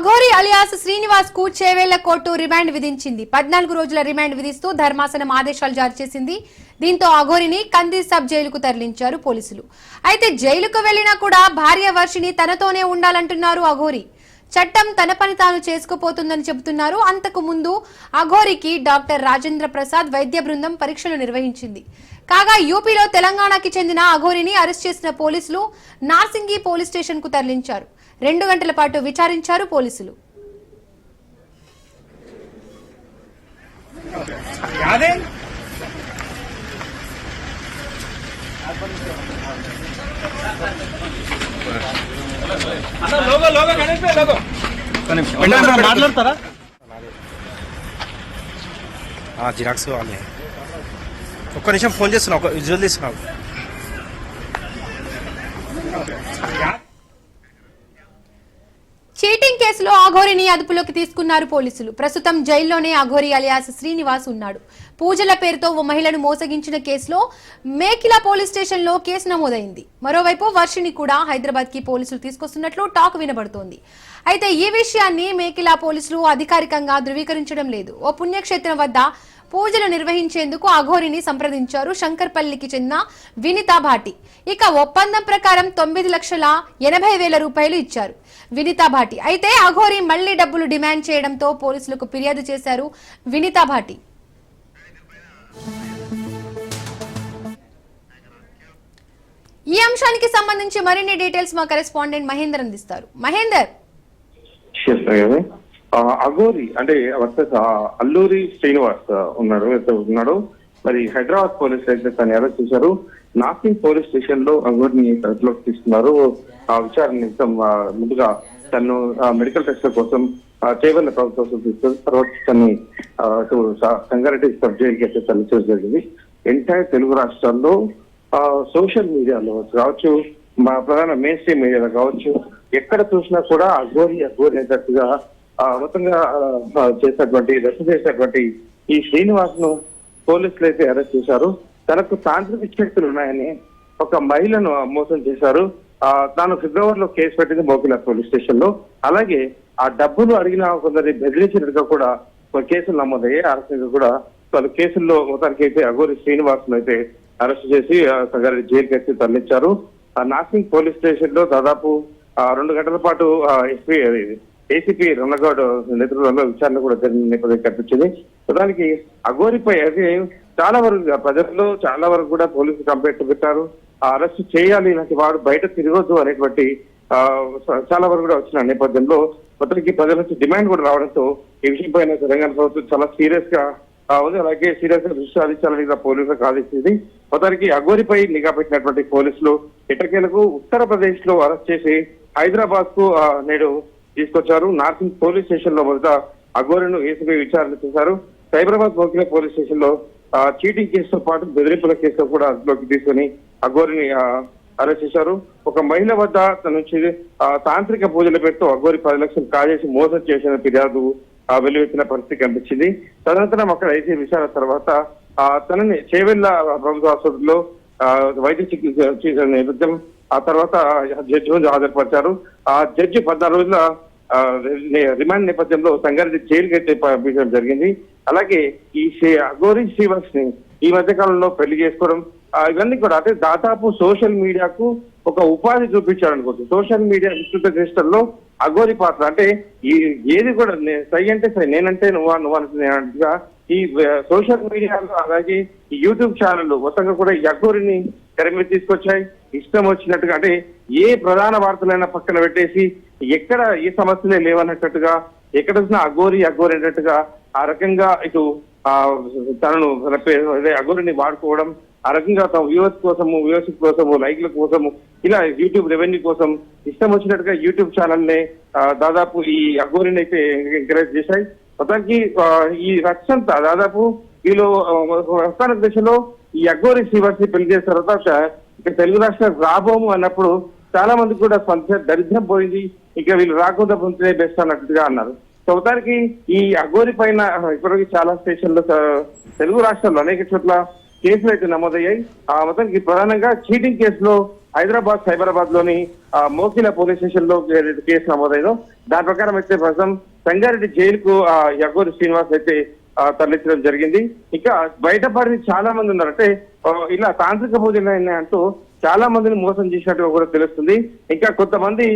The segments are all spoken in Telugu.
అఘోరి అలియాస్ శ్రీనివాస్ కు చేవేళ్ల కోర్టు రిమాండ్ విధించింది. 14 రోజుల రిమాండ్ విధిస్తూ ధర్మాసనం ఆదేశాలు జారీ చేసింది. దీంతో అఘోరిని కంది సబ్ జైలుకు తరలించారు పోలీసులు. అయితే జైలుకు వెళ్లినా కూడా భార్య వర్షిని తనతోనే ఉండాలంటున్నారు అఘోరి. చట్టం తన పని తాను చేసుకుపోతుందని చెబుతున్నారు. అంతకు ముందు అఘోరికి డాక్టర్ రాజేంద్ర ప్రసాద్ వైద్య బృందం పరీక్షలు నిర్వహించింది. కాగా యూపీలో తెలంగాణకి చెందిన అఘోరిని అరెస్ట్ చేసిన పోలీసులు నార్సింగి పోలీస్ స్టేషన్ కు తరలించారు. 2 గంటల పాటు విచారించారు పోలీసులు. మాట్లాడతారా? జిరాక్స్ కావాలి. ఒక్క నిమిషం ఫోన్ చేస్తున్నా, ఒక విజువల్ తీస్తున్నావు. చీటింగ్ కేసులో అఘోరిని అదుపులోకి తీసుకున్నారు పోలీసులు. ప్రస్తుతం జైల్లోనే అఘోరి అలియాస్ శ్రీనివాస్ ఉన్నాడు. పూజల పేరుతో ఓ మహిళను మోసగించిన కేసులో మేకిలా పోలీస్ స్టేషన్ లో కేసు నమోదైంది. మరోవైపు వర్షిని కూడా హైదరాబాద్ కి పోలీసులు తీసుకొస్తున్నట్లు టాక్ వినబడుతోంది. అయితే ఈ విషయాన్ని మేకిలా పోలీసులు అధికారికంగా ధృవీకరించడం లేదు. ఓ పుణ్యక్షేత్రం వద్ద పూజలు నిర్వహించేందుకు అఘోరిని సంప్రదించారు శంకర్పల్లికి చెందిన వినితా భాటి. ఇక ఒప్పందం ప్రకారం 9,80,000 రూపాయలు ఇచ్చారు వినితా భాటి. అయితే అఘోరి మళ్లీ డబ్బులు డిమాండ్ చేయడంతో పోలీసులకు ఫిర్యాదు చేశారు వినితా భాటి. ఈ అంశానికి సంబంధించి మరిన్ని డీటెయిల్స్ మా కరెస్పాండెంట్ మహేందర్ అందిస్తారు. మహేందర్, అఘోరి అంటే వర్సెస్ అల్లూరి శ్రీనివాస్ ఉన్నాడు. మరి హైదరాబాద్ పోలీస్ అయితే తను అరెస్ట్ చేశారు. నాసింగ్ పోలీస్ స్టేషన్ లో అఘోరిని పరిధిలోకి తీసుకున్నారు. ఆ విచారణ నిమిత్తం ముందుగా తను మెడికల్ టెస్ట్ కోసం చేవెళ్ల ప్రభుత్వం తీసుకొని తర్వాత తన్ని సంగారెడ్డి సబ్ జైలుకి అయితే తరలించడం జరిగింది. ఎంటైర్ తెలుగు రాష్ట్రాల్లో సోషల్ మీడియాలో కావచ్చు, మా ప్రధాన మెయిన్ స్ట్రీమ్ మీడియాలో కావచ్చు, ఎక్కడ చూసినా కూడా అఘోరి అనేటట్టుగా మొత్తంగా చేసినటువంటి ఈ శ్రీనివాస్ ను పోలీసులు అయితే అరెస్ట్ చేశారు. తనకు తాంత్రిక శక్తులు ఉన్నాయని ఒక మహిళను మోసం చేశారు. తాను ఫిబ్రవరిలో కేసు పెట్టింది మోకిలా పోలీస్ స్టేషన్ లో. అలాగే ఆ డబ్బులు అడిగిన కొందరి బెదిరించినట్టుగా కూడా కేసులు నమోదయ్యాయి. అరెస్ట్ కూడా పలు కేసుల్లో మొత్తానికి అయితే అఘోరి శ్రీనివాస్ ను అయితే అరెస్ట్ చేసి సంగారెడ్డి జైలుకి అయితే తరలించారు. నాసింగ్ పోలీస్ స్టేషన్ లో దాదాపు 2 గంటల పాటు ఏసీపీ రమణగౌడ్ నేతృత్వంలో విచారణ కూడా జరిగిన నేపథ్యం కనిపించింది. ప్రధానికి అఘోరిపై అయితే చాలా వరకు ప్రజల్లో చాలా వరకు కూడా పోలీసులు కంప్లైంట్ పెట్టారు. అరెస్ట్ చేయాలి, ఇలాంటి వాడు బయట తిరగొద్దు అనేటువంటి చాలా వరకు కూడా వచ్చిన నేపథ్యంలో మొత్తానికి ప్రజల నుంచి డిమాండ్ కూడా రావడంతో ఈ విషయం పైన తెలంగాణ ప్రభుత్వం చాలా సీరియస్ గా ఉంది. అలాగే సీరియస్ గా దృష్టి సాధించాలని పోలీసులకు ఆదేశించింది. మొత్తానికి అఘోరిపై నిఘా పెట్టినటువంటి పోలీసులు ఎట్టకేలకు ఉత్తరప్రదేశ్ లో అరెస్ట్ చేసి హైదరాబాద్ కు నేడు తీసుకొచ్చారు. నార్సింగ్ పోలీస్ స్టేషన్ లో మొదట అఘోరిను ఏసీపీ విచారణ చేశారు. సైబరాబాద్ మోకిలా పోలీస్ స్టేషన్ లో చీటింగ్ కేసుతో పాటు బెదిరింపుల కేసులో కూడా అదుపులోకి తీసుకుని అఘోరిని అరెస్ట్ చేశారు. ఒక మహిళ వద్ద తన నుంచి తాంత్రిక పూజల పేరుతో అఘోరి 10 లక్షలు కాజేసి మోసం చేసిన ఫిర్యాదు వెలువెత్తిన పరిస్థితి కనిపించింది. తదనంతరం అక్కడ అయితే విచారణ తర్వాత తనని చేవెళ్ల ప్రభుత్వ ఆసుపత్రిలో వైద్య చికిత్స నేపథ్యం ఆ తర్వాత జడ్జి ముందు హాజరుపరిచారు. ఆ జడ్జి 14 రోజుల రిమాండ్ నేపథ్యంలో సంగారెడ్డి జైలుకి అయితే పంపించడం జరిగింది. అలాగే ఈ అఘోరి శ్రీనివాస్ ని ఈ మధ్య కాలంలో పెళ్లి చేసుకోవడం ఇవన్నీ కూడా అంటే దాదాపు సోషల్ మీడియాకు ఒక ఉపాధి చూపించాడు అనుకోవచ్చు. సోషల్ మీడియా విస్తృత చేష్టల్లో అఘోరి పాత్ర అంటే ఏది కూడా సై అంటే సై, నేనంటే నువ్వన్నట్టుగా ఈ సోషల్ మీడియాలో అలాగే ఈ యూట్యూబ్ ఛానల్ మొత్తంగా కూడా ఈ అఘోరిని తెర మీద తీసుకొచ్చాయి. ఇష్టం వచ్చినట్టుగా అంటే ఏ ప్రధాన వార్తలైనా పక్కన పెట్టేసి ఎక్కడ ఏ సమస్యలే లేవన్నట్టుగా ఎక్కడ వచ్చినా అఘోరి అన్నట్టుగా ఆ రకంగా ఇటు తనను అఘోరిని వాడుకోవడం, ఆ రకంగా తమ వ్యూవర్షిప్ కోసము లైక్ల కోసము ఇలా యూట్యూబ్ రెవెన్యూ కోసం ఇష్టం వచ్చినట్టుగా యూట్యూబ్ ఛానల్ ని దాదాపు ఈ అఘోరిని అయితే ఎంకరేజ్ చేశాయి. మొత్తానికి ఈ రక్షంతా దాదాపు వీళ్ళు ప్రస్థాన దశలో ఈ అఘోరి శ్రీనివాస్ ని పెళ్లి చేసిన తర్వాత ఇక తెలుగు రాష్ట్రాలకు రాబోము అన్నప్పుడు చాలా మందికి కూడా దరిద్రం పోయింది, ఇక వీళ్ళు రాకుండా పొందుతునే బెస్ట్ అన్నట్టుగా అన్నారు. సో మొత్తానికి ఈ అఘోరి పైన ఇప్పటికీ చాలా స్టేషన్లు తెలుగు రాష్ట్రాల్లో అనేక చోట్ల కేసులు అయితే నమోదయ్యాయి. మొత్తానికి ప్రధానంగా చీటింగ్ కేసులో హైదరాబాద్ సైబరాబాద్ లోని మోకిలా పోలీస్ స్టేషన్ లో ఏదైతే కేసు నమోదైందో దాని ప్రకారం అయితే ప్రస్తుతం సంగారెడ్డి జైలుకు యగోరి శ్రీనివాస్ అయితే తరలించడం జరిగింది. ఇంకా బయటపడి చాలా మంది ఉన్నారు. అంటే ఇలా తాంత్రిక పూజలు అంటూ చాలా మందిని మోసం చేసినట్టుగా కూడా తెలుస్తుంది. ఇంకా కొంతమంది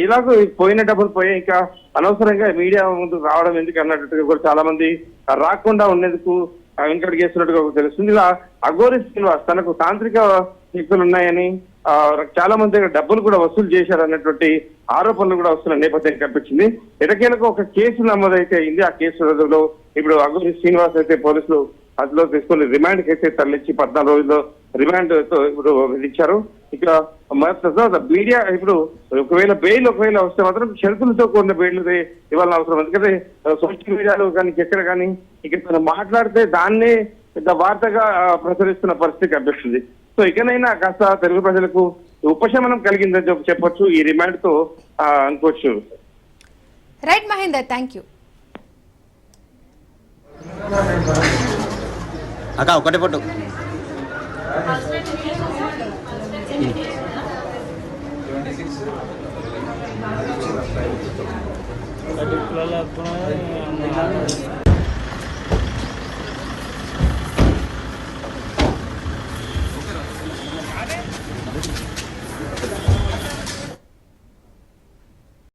ఇలాగో పోయిన డబ్బులు పోయి ఇంకా అనవసరంగా మీడియా ముందు రావడం ఎందుకు అన్నట్టుగా కూడా చాలా మంది రాకుండా ఉండేందుకు వెంకట చేస్తున్నట్టుగా తెలుస్తుంది. ఇలా అఘోరి శ్రీనివాస్ తనకు తాంత్రిక శక్తులు ఉన్నాయని చాలా మంది దగ్గర డబ్బులు కూడా వసూలు చేశారు అన్నటువంటి ఆరోపణలు కూడా వస్తున్న నేపథ్యం కనిపించింది. ఎటకేలకు ఒక కేసు నమోదైతే అయింది. ఆ కేసు రోజుల్లో ఇప్పుడు అఘోరి శ్రీనివాస్ అయితే పోలీసులు అదిలో తీసుకుని రిమాండ్ కి అయితే తరలించి 14 రోజుల్లో రిమాండ్ ఇప్పుడు విధించారు. ఇక మీడియా ఇప్పుడు ఒకవేళ వస్తే మాత్రం షరతులతో కూడిన బెయిల్ ఇవ్వాలని అవసరం. ఎందుకంటే సోషల్ మీడియాలో కానీ ఎక్కడ కానీ ఇక మాట్లాడితే దాన్నే పెద్ద వార్తగా ప్రచురిస్తున్న పరిస్థితి కనిపిస్తుంది. సో ఇకనైనా కాస్త తెలుగు ప్రజలకు ఉపశమనం కలిగిందని చెప్పొచ్చు ఈ రిమాండ్ తో అనుకోవచ్చు. Right Mahender, thank you. అక్క ఒకటే ఫోటో Kalau